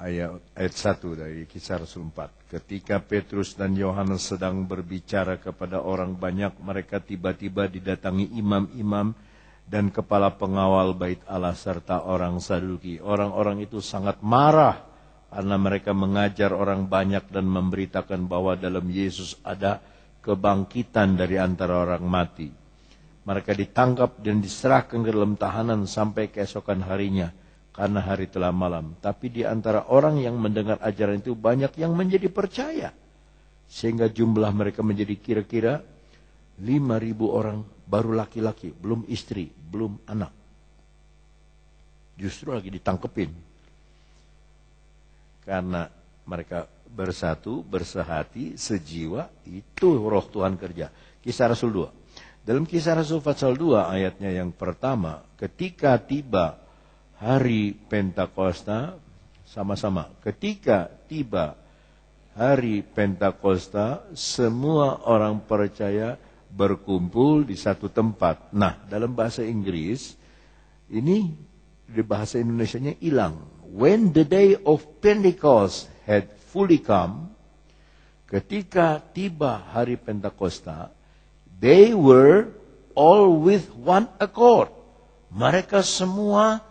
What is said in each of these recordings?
ayat 1 dari Kisah Rasul 4. Ketika Petrus dan Yohanes sedang berbicara kepada orang banyak, mereka tiba-tiba didatangi imam-imam dan kepala pengawal bait Allah serta orang Saduki. Orang-orang itu sangat marah karena mereka mengajar orang banyak dan memberitakan bahwa dalam Yesus ada kebangkitan dari antara orang mati. Mereka ditangkap dan diserahkan ke dalam tahanan sampai keesokan harinya, karena hari telah malam. Tapi di antara orang yang mendengar ajaran itu banyak yang menjadi percaya. Sehingga jumlah mereka menjadi kira-kira 5.000 orang, baru laki-laki, belum istri, belum anak. Justru lagi ditangkepin. Karena mereka bersatu, bersehati, sejiwa, itu roh Tuhan kerja. Kisah Rasul 2. Dalam Kisah Rasul pasal 2 ayatnya yang pertama, ketika tiba hari Pentakosta, sama-sama. Ketika tiba hari Pentakosta, semua orang percaya berkumpul di satu tempat. Nah, dalam bahasa Inggris, ini di bahasa Indonesianya hilang. When the day of Pentecost had fully come, ketika tiba hari Pentakosta, they were all with one accord. Mereka semua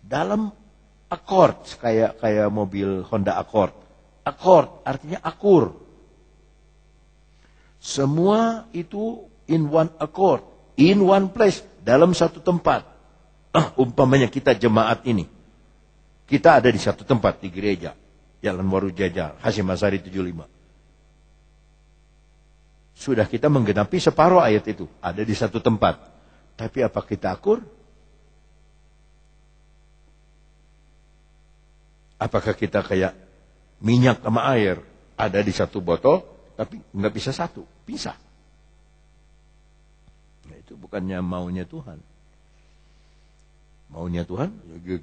dalam accord, kayak mobil Honda Accord. Accord artinya akur. Semua itu in one accord, in one place, dalam satu tempat. Umpamanya kita jemaat ini, kita ada di satu tempat di gereja, Jalan Waru Jajar, Hasyim Asy'ari 75. Sudah kita menggenapi separuh ayat itu, ada di satu tempat. Tapi apa kita akur? Apakah kita kayak minyak sama air, ada di satu botol, tapi nggak bisa satu, pisah. Nah, itu bukannya maunya Tuhan. Maunya Tuhan,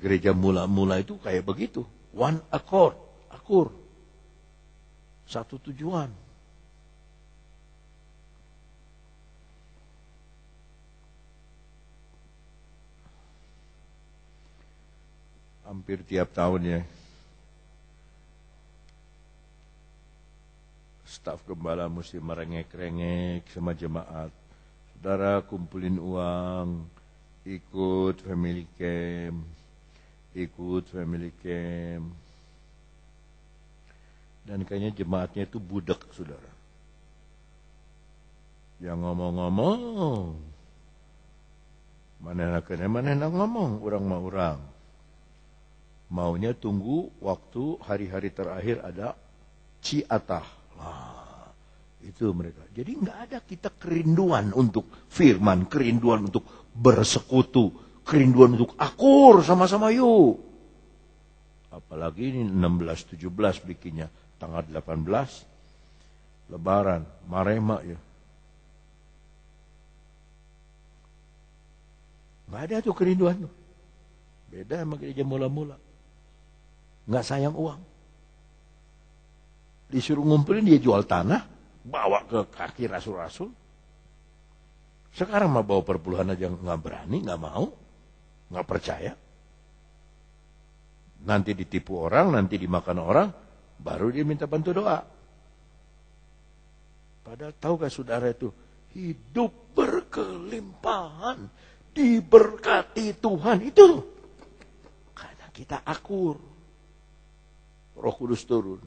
gereja mula-mula itu kayak begitu. One accord, akur. Satu tujuan. Hampir tiap tahun ya, staf gembala mesti merengek-rengek sama jemaat. Saudara kumpulin uang, ikut family camp. Dan kayaknya jemaatnya itu budak, saudara. Yang ngomong-ngomong, mana nak ngomong, orang mah orang. Maunya tunggu waktu hari-hari terakhir ada ciatah. Nah, itu mereka. Jadi nggak ada kita kerinduan untuk firman, kerinduan untuk bersekutu, kerinduan untuk akur sama-sama yuk. Apalagi ini 16-17 bikinnya, tanggal 18 Lebaran, Marema ya. Nggak ada tuh kerinduan tuh. Beda sama gereja mula-mula. Nggak sayang uang. Disuruh ngumpulin, dia jual tanah, bawa ke kaki rasul-rasul. Sekarang mah bawa perpuluhan aja nggak berani, nggak mau, nggak percaya. Nanti ditipu orang, nanti dimakan orang, baru dia minta bantu doa. Padahal tahukah saudara itu, hidup berkelimpahan, diberkati Tuhan itu. Karena kita akur. Roh Kudus turun.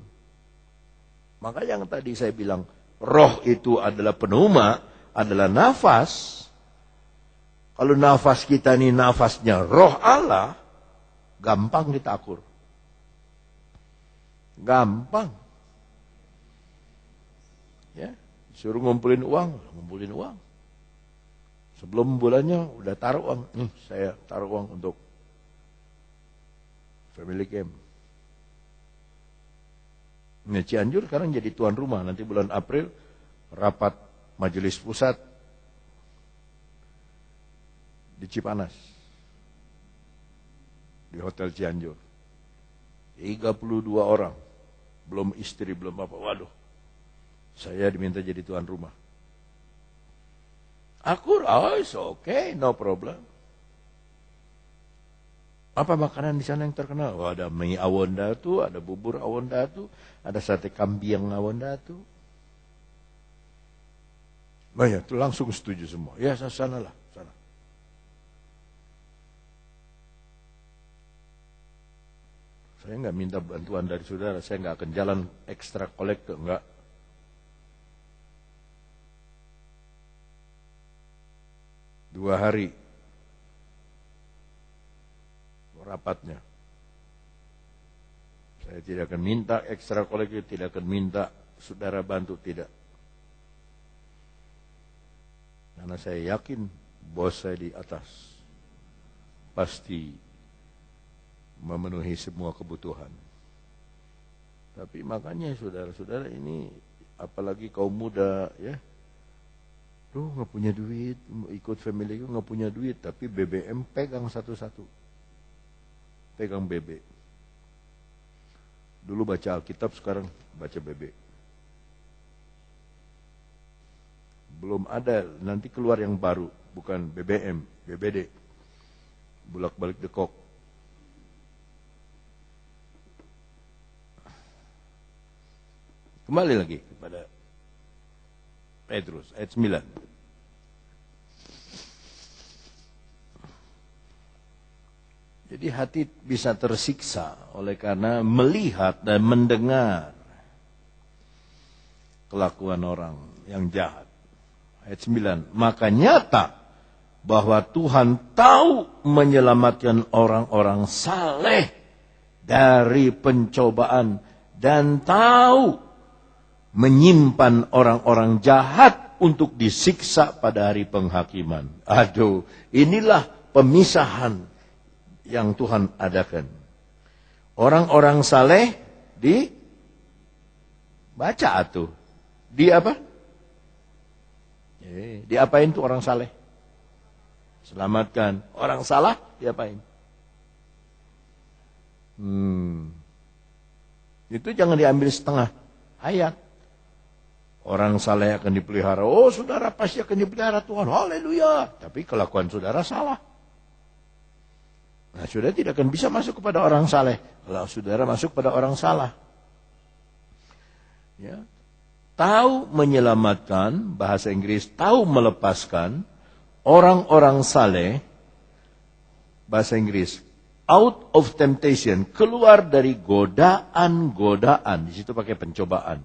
Maka yang tadi saya bilang, roh itu adalah pneuma, adalah nafas. Kalau nafas kita ini nafasnya roh Allah, gampang kita akur. Gampang. Ya, suruh ngumpulin uang. Sebelum bulannya udah taruh uang. Nih, saya taruh uang untuk family camp. Nah, Cianjur sekarang jadi tuan rumah. Nanti bulan April rapat majelis pusat di Cipanas. Di Hotel Cianjur. 32 orang. Belum istri, belum apa. Waduh. Saya diminta jadi tuan rumah. Akur, it's okay, no problem. Apa makanan di sana yang terkenal? Oh, ada mie awon datu, ada bubur awon datu, ada sate kambing awon datu. Banyak tuh langsung setuju semua. Ya, sana lah, sana. Saya nggak minta bantuan dari saudara, saya nggak akan jalan ekstra kolektor, nggak. Dua hari rapatnya. Saya tidak akan minta ekstra kolektif, tidak akan minta saudara bantu, tidak. Karena saya yakin bos saya di atas pasti memenuhi semua kebutuhan. Tapi makanya saudara-saudara ini, apalagi kaum muda ya, tuh nggak punya duit, ikut family nggak punya duit, tapi BBM pegang satu-satu. Pegang BB. Dulu baca Alkitab, sekarang baca BB. Belum ada, nanti keluar yang baru, bukan BBM, BBD. Bulak-balik dekok. Kembali lagi kepada Petrus, ayat 9. Jadi hati bisa tersiksa oleh karena melihat dan mendengar kelakuan orang yang jahat. Ayat 9. Maka nyata bahwa Tuhan tahu menyelamatkan orang-orang saleh dari pencobaan dan tahu menyimpan orang-orang jahat untuk disiksa pada hari penghakiman. Aduh, inilah pemisahan yang Tuhan adakan. Orang-orang saleh dibaca tuh. Di apa? Diapain tuh orang saleh? Selamatkan. Orang salah diapain? Itu jangan diambil setengah ayat. Orang saleh akan dipelihara. Oh, saudara pasti akan dipelihara Tuhan. Haleluya. Tapi kelakuan saudara salah. Nah, saudara tidak akan bisa masuk kepada orang saleh kalau saudara masuk pada orang salah. Ya. Tahu menyelamatkan, bahasa Inggris, tahu melepaskan orang-orang saleh, bahasa Inggris, out of temptation, keluar dari godaan-godaan, di situ pakai pencobaan.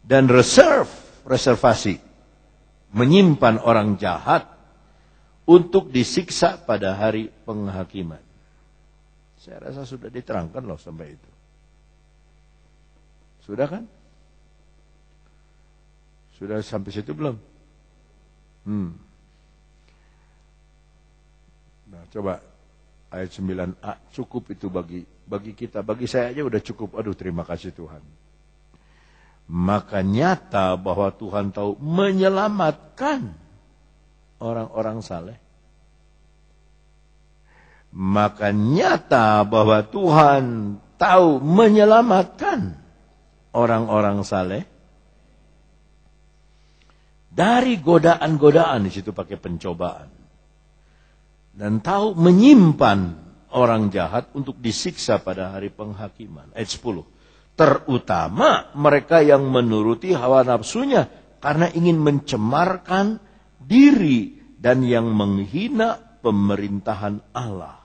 Dan reservasi, menyimpan orang jahat untuk disiksa pada hari penghakiman. Saya rasa sudah diterangkan loh sampai itu. Sudah kan? Sudah sampai situ belum? Nah, coba ayat 9a, cukup itu bagi kita, bagi saya aja udah cukup. Aduh, terima kasih Tuhan. Maka nyata bahwa Tuhan tahu menyelamatkan orang-orang saleh. Maka nyata bahwa Tuhan tahu menyelamatkan orang-orang saleh dari godaan-godaan, di situ pakai pencobaan. Dan tahu menyimpan orang jahat untuk disiksa pada hari penghakiman. Ayat 10. Terutama mereka yang menuruti hawa nafsunya karena ingin mencemarkan diri dan yang menghina pemerintahan Allah.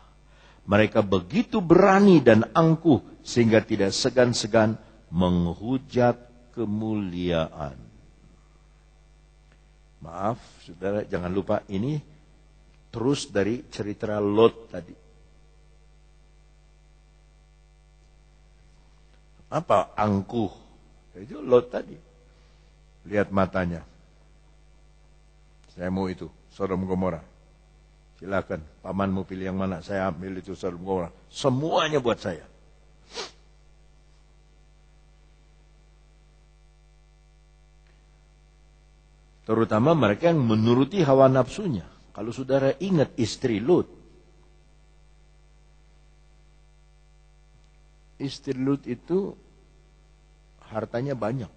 Mereka begitu berani dan angkuh sehingga tidak segan-segan menghujat kemuliaan. Maaf, saudara, jangan lupa ini terus dari cerita Lot tadi. Apa angkuh? Itu Lot tadi. Lihat matanya. Saya mau itu, Sodom Gomora. Silakan, paman mau pilih yang mana? Saya ambil itu Sodom Gomora. Semuanya buat saya. Terutama mereka yang menuruti hawa nafsunya. Kalau saudara ingat istri Lot. Istri Lot itu hartanya banyak.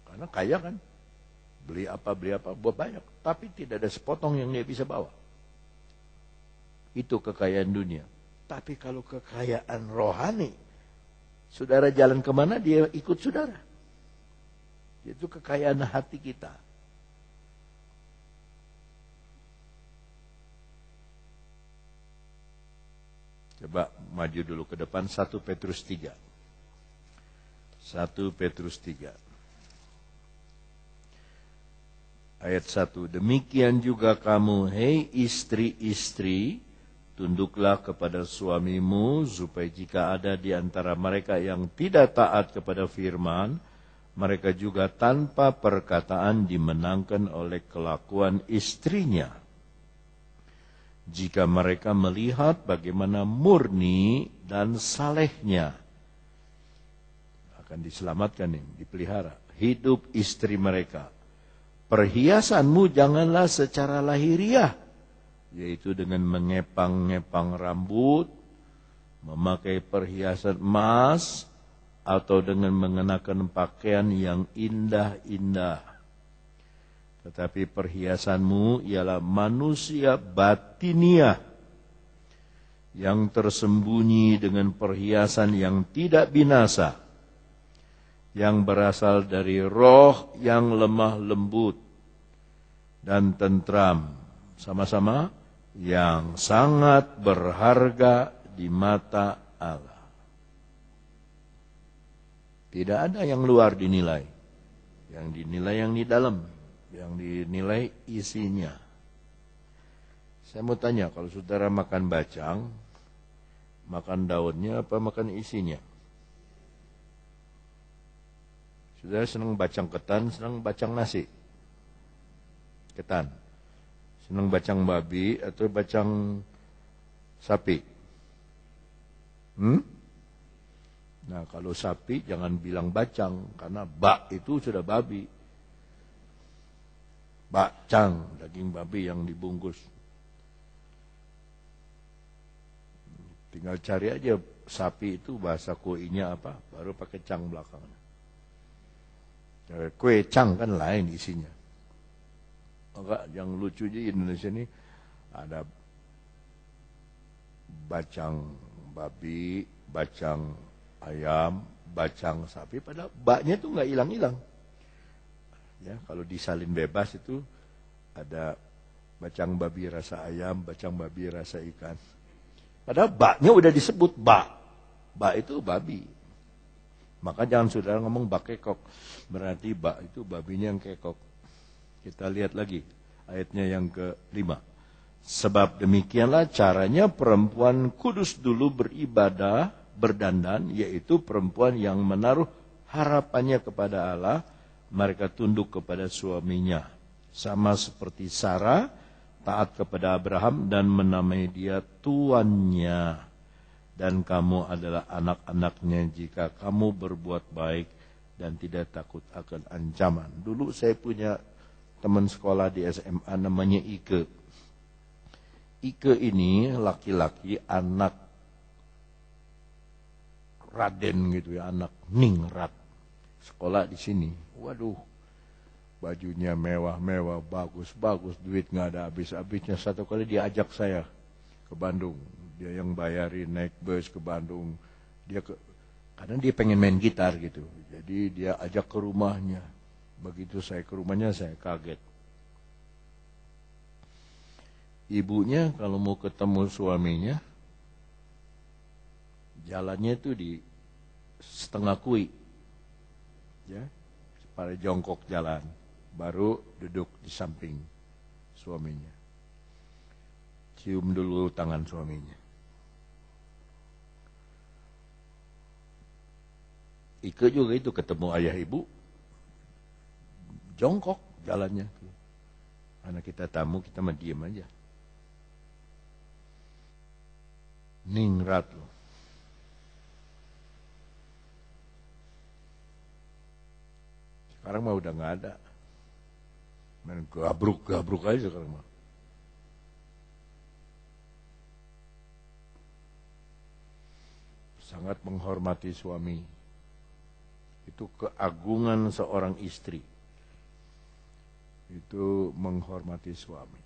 Karena kaya kan. Beli apa, buat banyak. Tapi tidak ada sepotong yang dia bisa bawa. Itu kekayaan dunia. Tapi kalau kekayaan rohani, saudara jalan kemana dia ikut saudara. Itu kekayaan hati kita. Coba maju dulu ke depan 1 Petrus 3. 1 Petrus 3. Ayat 1. Demikian juga kamu, hei istri-istri, tunduklah kepada suamimu, supaya jika ada di antara mereka yang tidak taat kepada firman, mereka juga tanpa perkataan dimenangkan oleh kelakuan istrinya. Jika mereka melihat bagaimana murni dan salehnya, akan diselamatkan nih, dipelihara hidup istri mereka. Perhiasanmu janganlah secara lahiriah, yaitu dengan mengepang-ngepang rambut, memakai perhiasan emas, atau dengan mengenakan pakaian yang indah-indah. Tetapi perhiasanmu ialah manusia batiniah, yang tersembunyi dengan perhiasan yang tidak binasa, yang berasal dari roh yang lemah lembut dan tentram, sama-sama yang sangat berharga di mata Allah. Tidak ada yang luar dinilai, yang dinilai yang di dalam, yang dinilai isinya. Saya mau tanya, kalau saudara makan bacang, makan daunnya apa makan isinya? Saudara senang bacang ketan, senang bacang nasi? Ketan. Senang bacang babi atau bacang sapi? Nah, kalau sapi jangan bilang bacang, karena bak itu sudah babi. Bacang, daging babi yang dibungkus. Tinggal cari aja sapi itu bahasa kuenya apa, baru pakai cang belakangnya. Kue cang kan lain isinya. Maka yang lucu di Indonesia ini ada bacang babi, bacang ayam, bacang sapi, padahal baknya itu nggak hilang-hilang. Ya, kalau disalin bebas itu ada bacang babi rasa ayam, bacang babi rasa ikan. Padahal baknya udah disebut bak. Bak itu babi. Maka jangan saudara ngomong bak kekok. Berarti bak itu babinya yang kekok. Kita lihat lagi ayatnya yang ke-5. Sebab demikianlah caranya perempuan kudus dulu beribadah, berdandan, yaitu perempuan yang menaruh harapannya kepada Allah. Mereka tunduk kepada suaminya. Sama seperti Sarah, taat kepada Abraham dan menamai dia tuannya. Dan kamu adalah anak-anaknya jika kamu berbuat baik dan tidak takut akan ancaman. Dulu saya punya teman sekolah di SMA namanya Ike. Ike ini laki-laki, anak Raden gitu ya, anak Ningrat. Sekolah di sini. Waduh, bajunya mewah-mewah, bagus-bagus, duit nggak ada habis-habisnya. Satu kali dia ajak saya ke Bandung, dia yang bayarin naik bus ke Bandung. Karena dia pengen main gitar gitu, jadi dia ajak ke rumahnya. Begitu saya ke rumahnya, saya kaget. Ibunya kalau mau ketemu suaminya, jalannya itu di setengah kui, ya. Pada jongkok jalan, baru duduk di samping suaminya. Cium dulu tangan suaminya. Ike juga itu ketemu ayah ibu, jongkok jalannya. Karena kita tamu, kita mah diem aja. Ningrat loh. Sekarang mah udah nggak ada. Main gabruk-gabruk aja sekarang mah. Sangat menghormati suami. Itu keagungan seorang istri. Itu menghormati suami.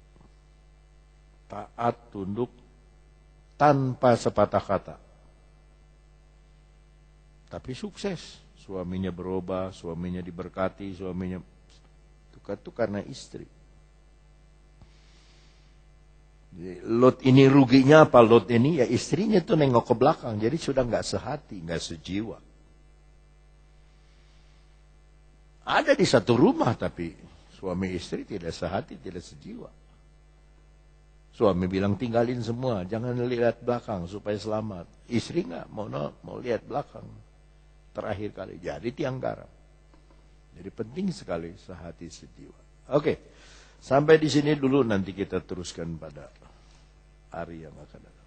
Taat, tunduk, tanpa sepatah kata. Tapi sukses. Suaminya berubah, suaminya diberkati, suaminya itu karena istri. Lot ini ruginya apa? Lot ini ya istrinya tuh nengok ke belakang, jadi sudah nggak sehati, nggak sejiwa. Ada di satu rumah tapi suami istri tidak sehati, tidak sejiwa. Suami bilang tinggalin semua, jangan lihat belakang supaya selamat. Istri nggak mau lihat belakang. Terakhir kali jadi tiang garam. Jadi penting sekali sehati sejiwa. Oke, sampai di sini dulu, nanti kita teruskan pada hari yang akan datang.